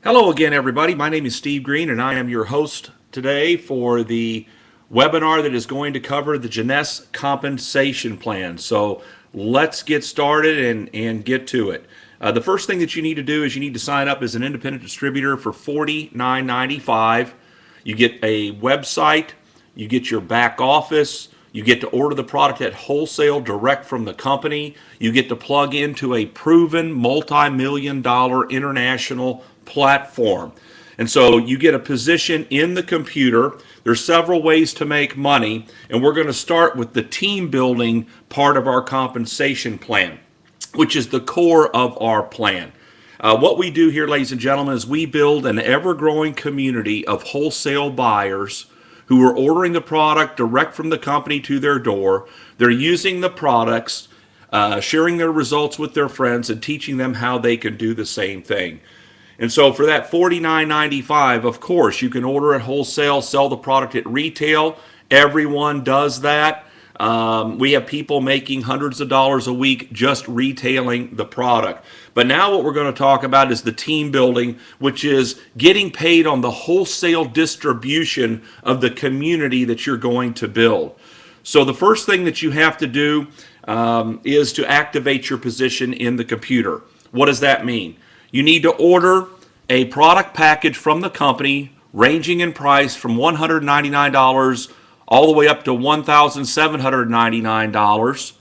Hello again, everybody. My name is Steve Green, and I am your host today for the webinar that is going to cover the Jeunesse compensation plan. So let's get started and get to it. The first thing that you need to do is you need to sign up as an independent distributor for $49.95. You get a website, you get your back office, you get to order the product at wholesale direct from the company. You get to plug into a proven multi-million dollar international platform. And so you get a position in the computer. There's several ways to make money, and we're going to start with the team building part of our compensation plan, which is the core of our plan. What we do here, ladies and gentlemen, is we build an ever-growing community of wholesale buyers who are ordering the product direct from the company to their door. They're using the products, sharing their results with their friends, and teaching them how they can do the same thing. And so for that $49.95, of course, you can order at wholesale, sell the product at retail. Everyone does that. We have people making hundreds of dollars a week just retailing the product. But now what we're going to talk about is the team building, which is getting paid on the wholesale distribution of the community that you're going to build. So the first thing that you have to do is to activate your position in the computer. What does that mean? You need to order a product package from the company ranging in price from $199 all the way up to $1,799.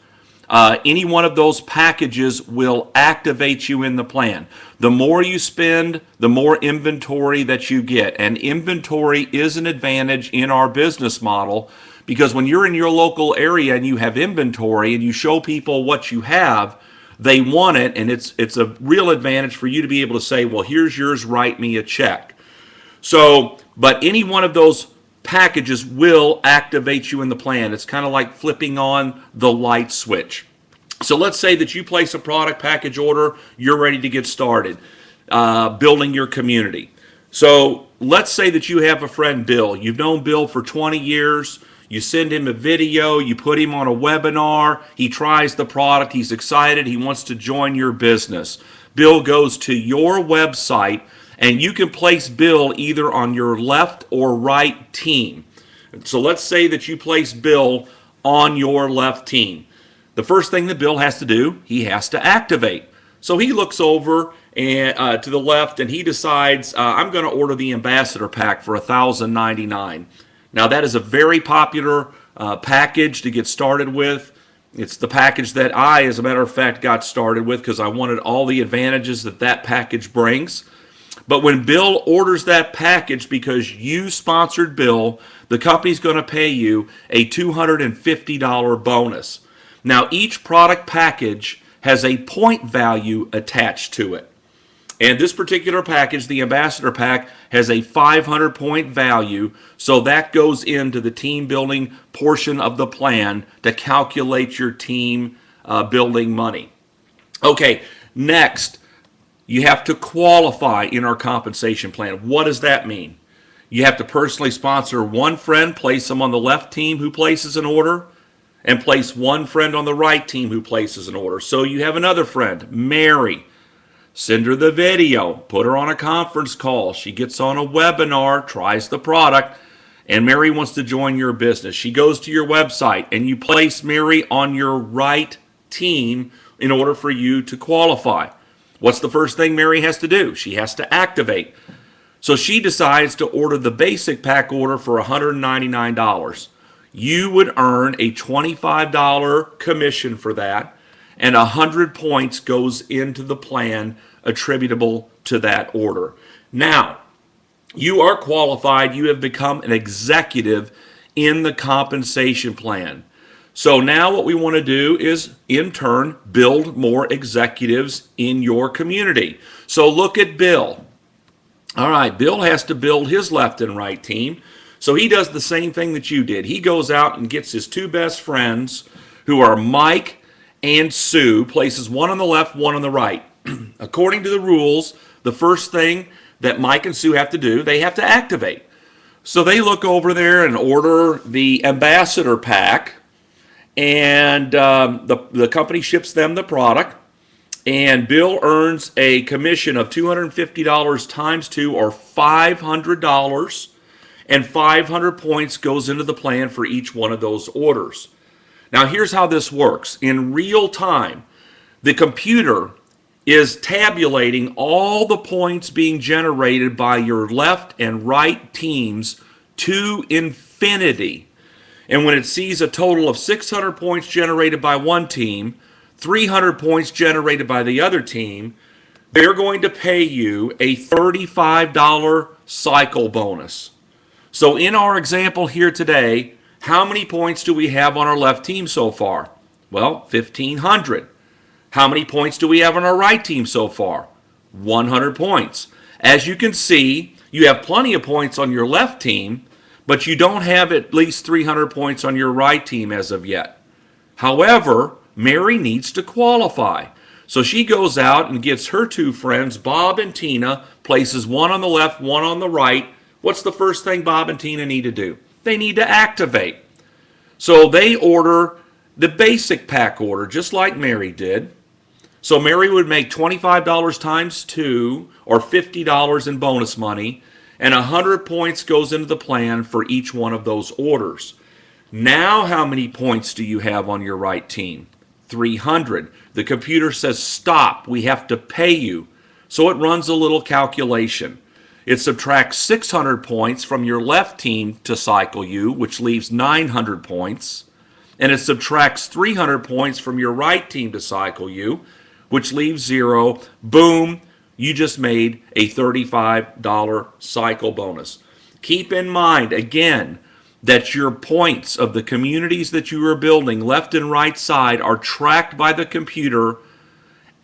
Any one of those packages will activate you in the plan. The more you spend, the more inventory that you get. And inventory is an advantage in our business model because when you're in your local area and you have inventory and you show people what you have, they want it, and it's a real advantage for you to be able to say, well, here's yours, write me a check. So, but any one of those packages will activate you in the plan. It's kind of like flipping on the light switch. So let's say that you place a product package order, you're ready to get started building your community. So let's say that you have a friend, Bill. You've known Bill for 20 years. You send him a video, you put him on a webinar, he tries the product, he's excited, he wants to join your business. Bill goes to your website, and you can place Bill either on your left or right team. So let's say that you place Bill on your left team. The first thing that Bill has to do, he has to activate. So he looks over to the left and he decides, I'm going to order the Ambassador Pack for $1,099. Now that is a very popular package to get started with. It's the package that I, as a matter of fact, got started with because I wanted all the advantages that that package brings. But when Bill orders that package because you sponsored Bill, the company's going to pay you a $250 bonus. Now each product package has a point value attached to it. And this particular package, the Ambassador Pack, has a 500-point value, so that goes into the team building portion of the plan to calculate your team building money. Okay, next, you have to qualify in our compensation plan. What does that mean? You have to personally sponsor one friend, place them on the left team who places an order, and place one friend on the right team who places an order. So you have another friend, Mary. Send her the video, put her on a conference call. She gets on a webinar, tries the product, and Mary wants to join your business. She goes to your website, and you place Mary on your right team in order for you to qualify. What's the first thing Mary has to do? She has to activate. So she decides to order the basic pack order for $199. You would earn a $25 commission for that, and 100 points goes into the plan attributable to that order. Now, you are qualified. You have become an executive in the compensation plan. So now what we want to do is, in turn, build more executives in your community. So look at Bill. All right, Bill has to build his left and right team. So he does the same thing that you did. He goes out and gets his two best friends, who are Mike and Sue, places one on the left, one on the right. According to the rules, the first thing that Mike and Sue have to do, they have to activate. So they look over there and order the Ambassador Pack, and the company ships them the product. And Bill earns a commission of $250 times 2, or $500. And 500 points goes into the plan for each one of those orders. Now, here's how this works. In real time, the computer is tabulating all the points being generated by your left and right teams to infinity. And when it sees a total of 600 points generated by one team, 300 points generated by the other team, they're going to pay you a $35 cycle bonus. So in our example here today, how many points do we have on our left team so far? Well, 1,500. How many points do we have on our right team so far? 100 points. As you can see, you have plenty of points on your left team, but you don't have at least 300 points on your right team as of yet. However, Mary needs to qualify. So she goes out and gets her two friends, Bob and Tina, places one on the left, one on the right. What's the first thing Bob and Tina need to do? They need to activate. So they order the basic pack order, just like Mary did. So Mary would make $25 times 2, or $50 in bonus money, and 100 points goes into the plan for each one of those orders. Now how many points do you have on your right team? 300. The computer says, stop, we have to pay you. So it runs a little calculation. It subtracts 600 points from your left team to cycle you, which leaves 900 points. And it subtracts 300 points from your right team to cycle you, which leaves 0. Boom, you just made a $35 cycle bonus. Keep in mind, again, that your points of the communities that you are building, left and right side, are tracked by the computer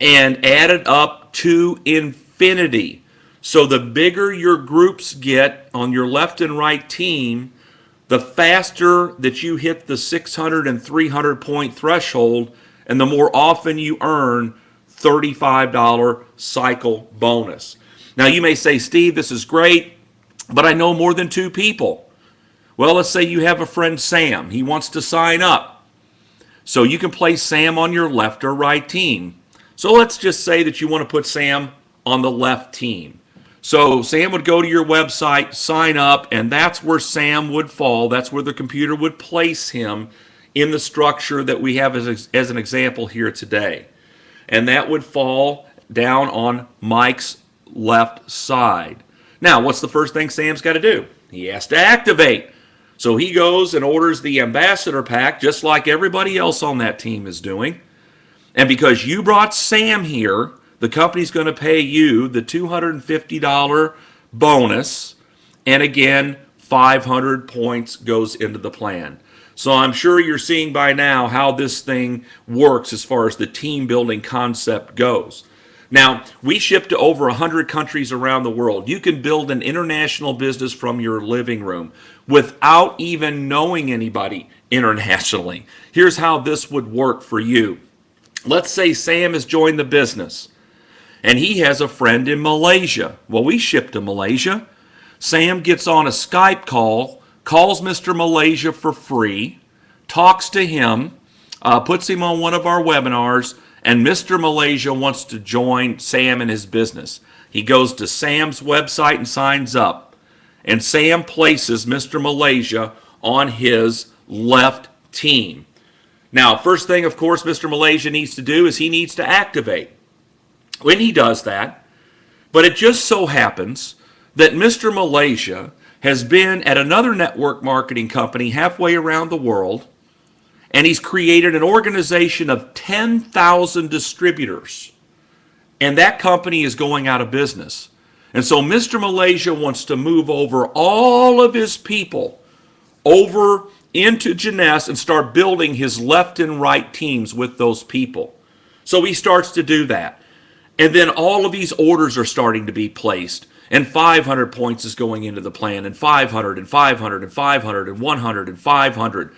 and added up to infinity. So the bigger your groups get on your left and right team, the faster that you hit the 600 and 300 point threshold, and the more often you earn $35 cycle bonus. Now you may say, Steve, this is great, but I know more than 2 people. Well, let's say you have a friend, Sam. He wants to sign up. So you can place Sam on your left or right team. So let's just say that you want to put Sam on the left team. So Sam would go to your website, sign up, and that's where Sam would fall. That's where the computer would place him in the structure that we have as an example here today. And that would fall down on Mike's left side. Now, what's the first thing Sam's got to do? He has to activate. So he goes and orders the ambassador pack, just like everybody else on that team is doing. And because you brought Sam here, the company's going to pay you the $250 bonus. And again, 500 points goes into the plan. So I'm sure you're seeing by now how this thing works as far as the team building concept goes. Now, we ship to over 100 countries around the world. You can build an international business from your living room without even knowing anybody internationally. Here's how this would work for you. Let's say Sam has joined the business and he has a friend in Malaysia. Well, we ship to Malaysia. Sam gets on a Skype call, calls Mr. Malaysia for free, talks to him, puts him on one of our webinars, and Mr. Malaysia wants to join Sam in his business. He goes to Sam's website and signs up. And Sam places Mr. Malaysia on his left team. Now, first thing, of course, Mr. Malaysia needs to do is he needs to activate. When he does that, but it just so happens that Mr. Malaysia has been at another network marketing company halfway around the world, and he's created an organization of 10,000 distributors. And that company is going out of business. And so Mr. Malaysia wants to move over all of his people over into Jeunesse and start building his left and right teams with those people. So he starts to do that. And then all of these orders are starting to be placed. And 500 points is going into the plan, and 500, and 500, and 500, and 100, and 500.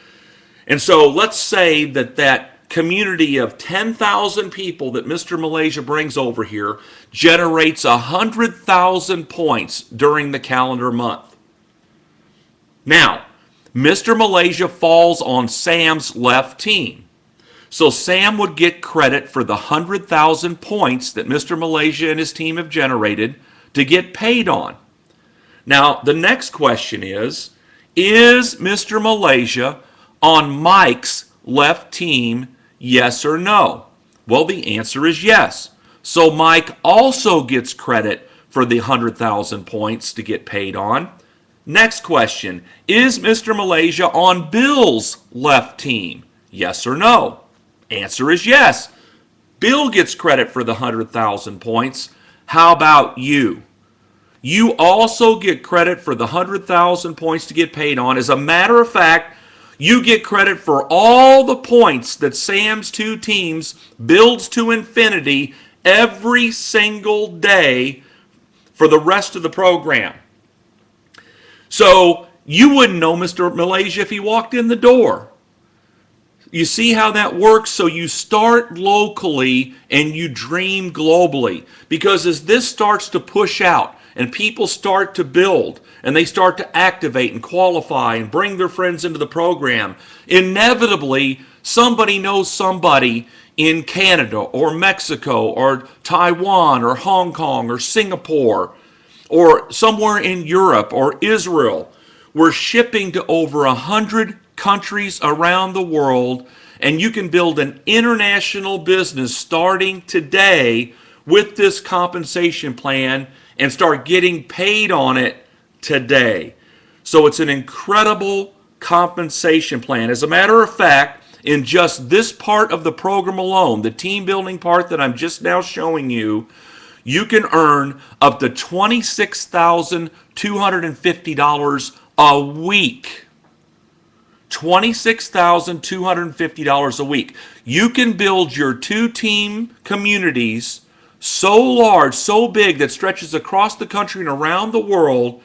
And so let's say that community of 10,000 people that Mr. Malaysia brings over here generates 100,000 points during the calendar month. Now, Mr. Malaysia falls on Sam's left team. So Sam would get credit for the 100,000 points that Mr. Malaysia and his team have generated to get paid on. Now, the next question is Mr. Malaysia on Mike's left team, yes or no? Well, the answer is yes. So Mike also gets credit for the 100,000 points to get paid on. Next question, is Mr. Malaysia on Bill's left team? Yes or no? Answer is yes. Bill gets credit for the 100,000 points. How about you? You also get credit for the 100,000 points to get paid on. As a matter of fact, you get credit for all the points that Sam's two teams builds to infinity every single day for the rest of the program. So you wouldn't know Mr. Malaysia if he walked in the door. You see how that works? So you start locally and you dream globally. Because as this starts to push out and people start to build and they start to activate and qualify and bring their friends into the program, inevitably somebody knows somebody in Canada or Mexico or Taiwan or Hong Kong or Singapore or somewhere in Europe or Israel. We're shipping to over 100 countries around the world, and you can build an international business starting today with this compensation plan and start getting paid on it today. So it's an incredible compensation plan. As a matter of fact, in just this part of the program alone, the team building part that I'm just now showing you, you can earn up to $26,250 a week. $26,250 a week. You can build your two-team communities so large, so big, that stretches across the country and around the world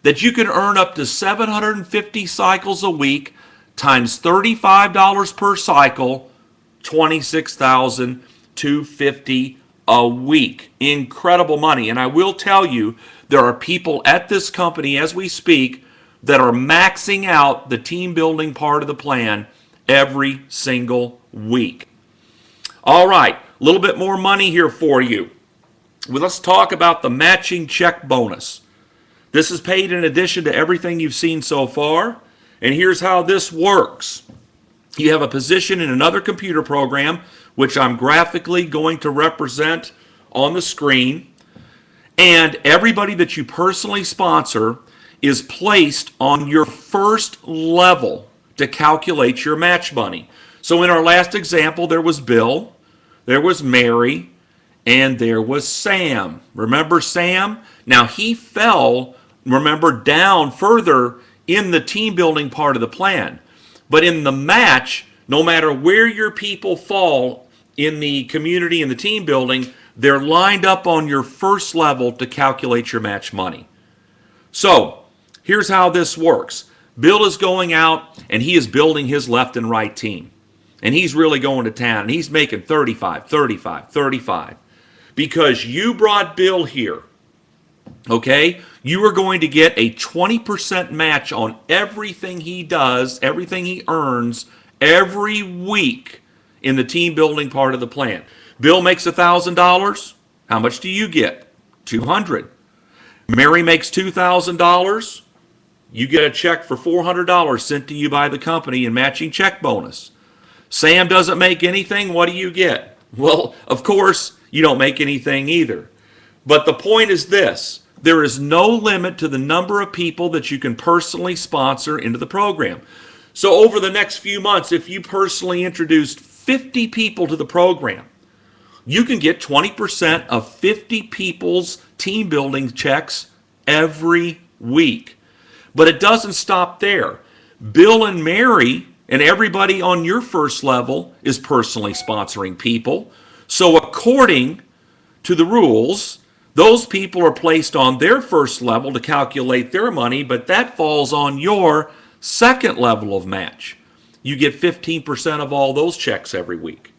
that you can earn up to 750 cycles a week times $35 per cycle, $26,250 a week. Incredible money. And I will tell you, there are people at this company as we speak that are maxing out the team building part of the plan every single week. All right, a little bit more money here for you. Well, let's talk about the matching check bonus. This is paid in addition to everything you've seen so far. And here's how this works. You have a position in another computer program, which I'm graphically going to represent on the screen. And everybody that you personally sponsor is placed on your first level to calculate your match money. So in our last example, there was Bill, there was Mary, and there was Sam. Remember Sam? Now he fell, remember, down further in the team building part of the plan. But in the match, no matter where your people fall in the community and the team building, they're lined up on your first level to calculate your match money. So here's how this works. Bill is going out and he is building his left and right team. And he's really going to town. And he's making 35, 35, 35. Because you brought Bill here, okay, you are going to get a 20% match on everything he does, everything he earns every week in the team building part of the plan. Bill makes $1,000. How much do you get? $200. Mary makes $2,000. You get a check for $400 sent to you by the company in matching check bonus. Sam doesn't make anything. What do you get? Well, of course, you don't make anything either. But the point is this. There is no limit to the number of people that you can personally sponsor into the program. So over the next few months, if you personally introduced 50 people to the program, you can get 20% of 50 people's team building checks every week. But it doesn't stop there. Bill and Mary and everybody on your first level is personally sponsoring people. So according to the rules, those people are placed on their first level to calculate their money, but that falls on your second level of match. You get 15% of all those checks every week.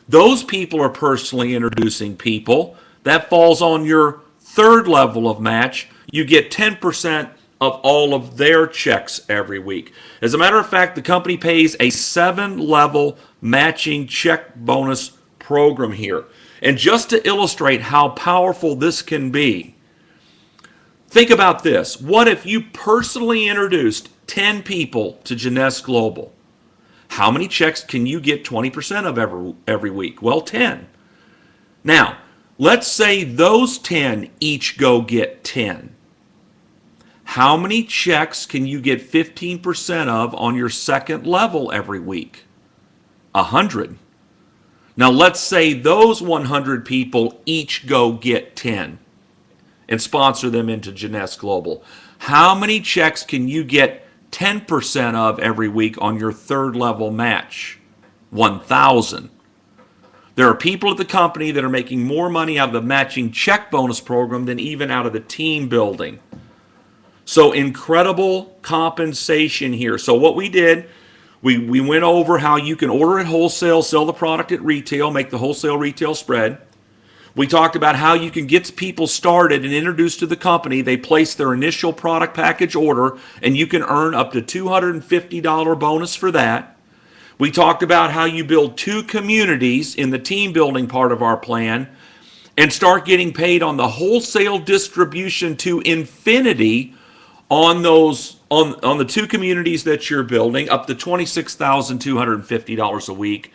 Those people are personally introducing people. That falls on your third level of match. You get 10% of all of their checks every week. As a matter of fact, the company pays a 7-level matching check bonus program here. And just to illustrate how powerful this can be, think about this. What if you personally introduced 10 people to Jeunesse Global? How many checks can you get 20% of every week? Well, 10. Now, let's say those 10 each go get 10. How many checks can you get 15% of on your second level every week? 100. Now, let's say those 100 people each go get 10 and sponsor them into Jeunesse Global. How many checks can you get 10% of every week on your third level match? 1,000. There are people at the company that are making more money out of the matching check bonus program than even out of the team building. So incredible compensation here. So what we did, we went over how you can order at wholesale, sell the product at retail, make the wholesale retail spread. We talked about how you can get people started and introduced to the company. They place their initial product package order, and you can earn up to $250 bonus for that. We talked about how you build 2 communities in the team building part of our plan and start getting paid on the wholesale distribution to infinity on those on the 2 communities that you're building, up to $26,250 a week.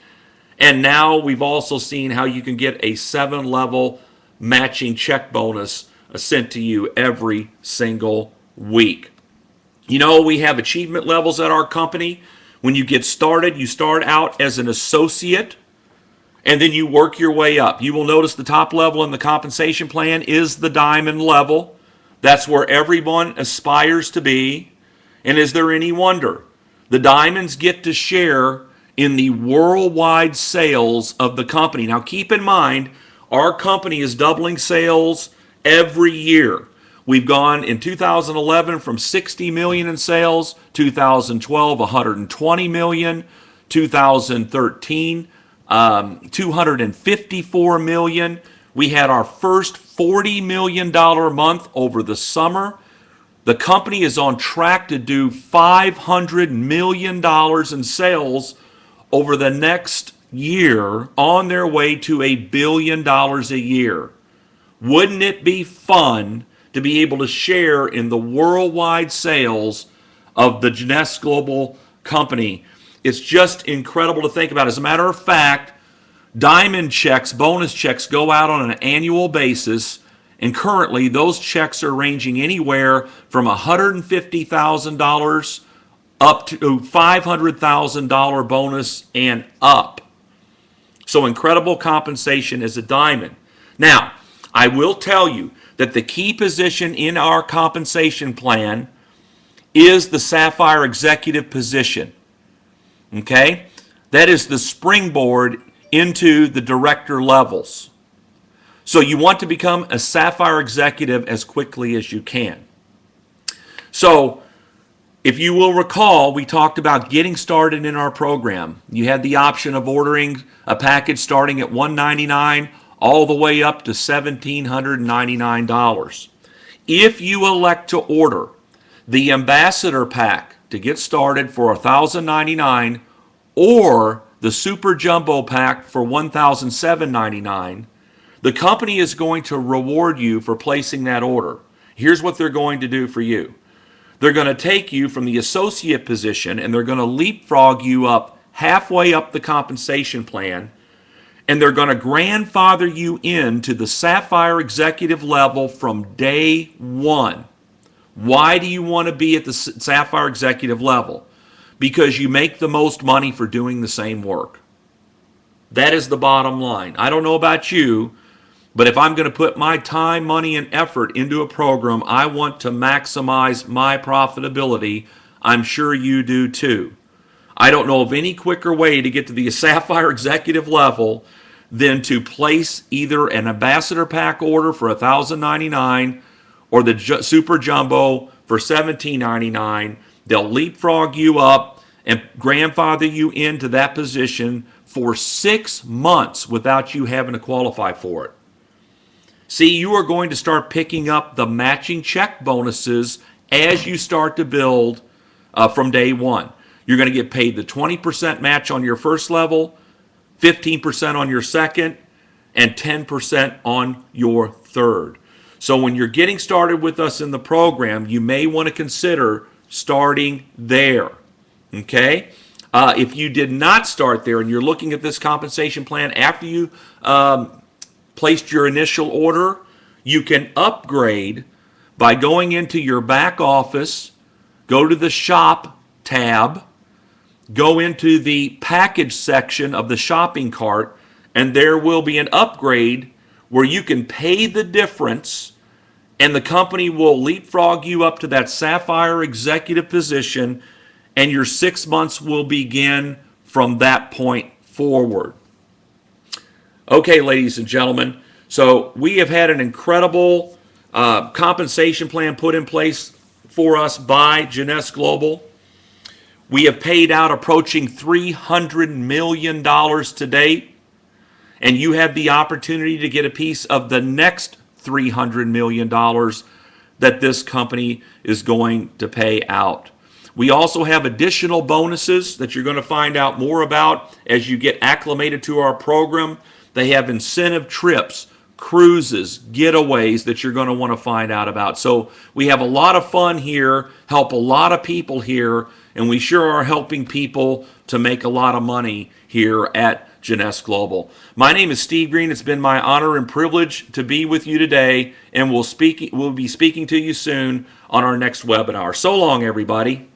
And now we've also seen how you can get a 7-level matching check bonus sent to you every single week. You know, we have achievement levels at our company. When you get started, you start out as an associate, and then you work your way up. You will notice the top level in the compensation plan is the diamond level. That's where everyone aspires to be. And is there any wonder? The diamonds get to share in the worldwide sales of the company. Now keep in mind, our company is doubling sales every year. We've gone in 2011 from 60 million in sales, 2012 120 million, 2013 254 million. We had our first $40 million month over the summer. The company is on track to do $500 million in sales over the next year, on their way to $1 billion a year. Wouldn't it be fun to be able to share in the worldwide sales of the Jeunesse Global company? It's just incredible to think about. As a matter of fact, diamond checks, bonus checks, go out on an annual basis, and currently those checks are ranging anywhere from $150,000 up to $500,000 bonus and up. So incredible compensation as a diamond. Now, I will tell you that the key position in our compensation plan is the Sapphire Executive position. Okay? That is the springboard into the director levels. So you want to become a Sapphire Executive as quickly as you can. So if you will recall, we talked about getting started in our program. You had the option of ordering a package starting at $199 all the way up to $1,799. If you elect to order the Ambassador Pack to get started for $1,099 or the Super Jumbo Pack for $1,799, the company is going to reward you for placing that order. Here's what they're going to do for you. They're going to take you from the associate position and they're going to leapfrog you up halfway up the compensation plan, and they're going to grandfather you into the Sapphire Executive level from day one. Why do you want to be at the Sapphire Executive level? Because you make the most money for doing the same work. That is the bottom line. I don't know about you, but if I'm going to put my time, money, and effort into a program, I want to maximize my profitability. I'm sure you do too. I don't know of any quicker way to get to the Sapphire Executive level than to place either an Ambassador Pack order for $1,099 or the Super Jumbo for $1,799. They'll leapfrog you up and grandfather you into that position for 6 months without you having to qualify for it. See, you are going to start picking up the matching check bonuses as you start to build from day one. You're going to get paid the 20% match on your first level, 15% on your second, and 10% on your third. So when you're getting started with us in the program, you may want to consider starting there. Okay? If you did not start there and you're looking at this compensation plan after you placed your initial order, you can upgrade by going into your back office, go to the shop tab, go into the package section of the shopping cart, and there will be an upgrade where you can pay the difference and the company will leapfrog you up to that Sapphire executive position, and your 6 months will begin from that point forward. Okay, ladies and gentlemen, so we have had an incredible compensation plan put in place for us by Jeunesse Global. We have paid out approaching $300 million to date, and you have the opportunity to get a piece of the next $300 million that this company is going to pay out. We also have additional bonuses that you're going to find out more about as you get acclimated to our program. They have incentive trips, cruises, getaways that you're going to want to find out about. So we have a lot of fun here, help a lot of people here, and we sure are helping people to make a lot of money here at Jeunesse Global. My name is Steve Green. It's been my honor and privilege to be with you today, and we'll be speaking to you soon on our next webinar. So long, everybody.